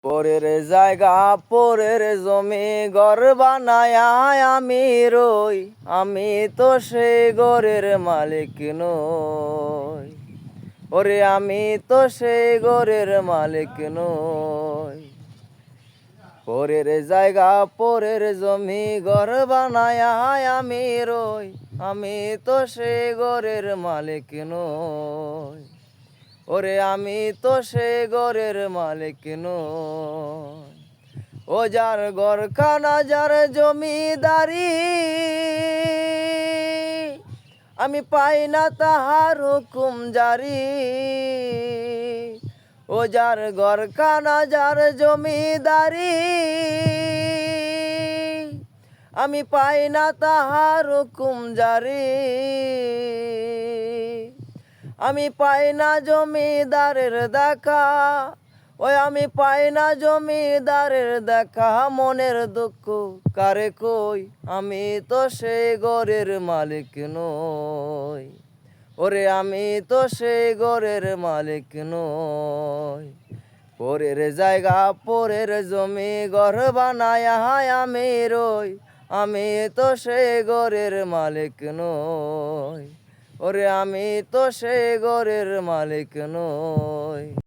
পরের জায়গা পরের জমি ঘর বানায় আমি রই, আমি তো সেই ঘরের মালিক নই। ওরে আমি তো সেই ঘরের মালিক নই। পরের জায়গা পরের জমি ঘর বানায় আমি রই, আমি তো সেই ঘরের মালিক নই। ওরে আমি তো সেই ঘরের মালিক নই। ও যার ঘরখানা যার জমিদারি, আমি পাই না তাহার হুকুম জারি। ও যার ঘরখানা যার জমিদারি, আমি পাই না তাহার হুকুম জারি। আমি পাই না জমিদারের দেখা, ওই আমি পাই না জমিদারের দেখা। মনের দুঃখ কারে কই, আমি তো সেই ঘরের মালিক নই। ওরে আমি তো সেই ঘরের মালিক নই। পরের জায়গা পরের জমি ঘর বানায় আমি রই, আমি তো সেই ঘরের মালিক নই। ওরে আমি তো সেই ঘরের মালিক নই।